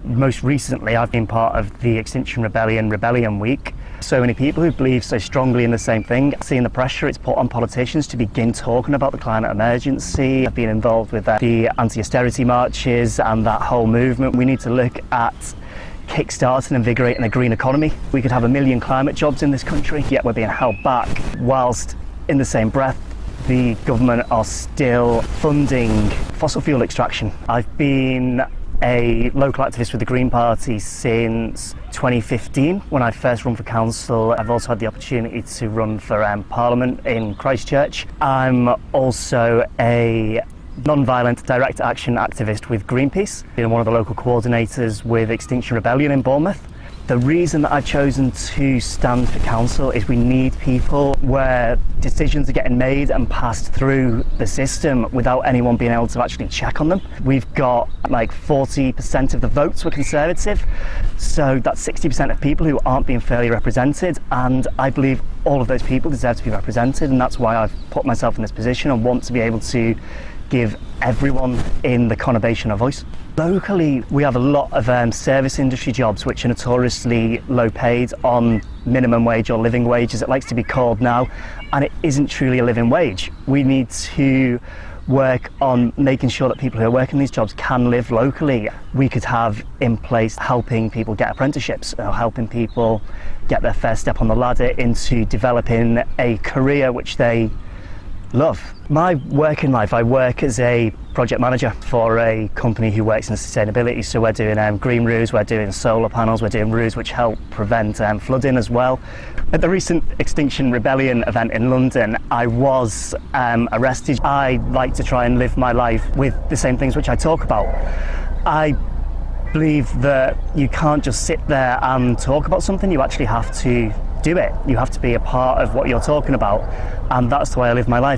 Most recently, I've been part of the Extinction Rebellion Week. So many people who believe so strongly in the same thing, seeing the pressure it's put on politicians to begin talking about the climate emergency. I've been involved with the anti-austerity marches and that whole movement. We need to look at kickstarting and invigorating a green economy. We could have 1 million climate jobs in this country, yet we're being held back, whilst in the same breath the government are still funding fossil fuel extraction. I've been a local activist with the Green Party since 2015 when I first run for council. I've also had the opportunity to run for Parliament in Christchurch. I'm also a non-violent direct action activist with Greenpeace, being one of the local coordinators with Extinction Rebellion in Bournemouth. The reason that I've chosen to stand for council is we need people where decisions are getting made and passed through the system without anyone being able to actually check on them. We've got like 40% of the votes were Conservative, so that's 60% of people who aren't being fairly represented, and I believe all of those people deserve to be represented, and that's why I've put myself in this position and want to be able to give everyone in the conurbation a voice. Locally, we have a lot of service industry jobs which are notoriously low paid on minimum wage or living wage, as it likes to be called now, and it isn't truly a living wage. We need to work on making sure that people who are working these jobs can live locally. We could have in place helping people get apprenticeships, or helping people get their first step on the ladder into developing a career which they love. My working life, I work as a project manager for a company who works in sustainability. So we're doing green roofs, we're doing solar panels, we're doing roofs which help prevent flooding as well. At the recent Extinction Rebellion event in London, I was arrested. I like to try and live my life with the same things which I talk about. I believe that you can't just sit there and talk about something, you actually have to do it. You have to be a part of what you're talking about, and that's the way I live my life.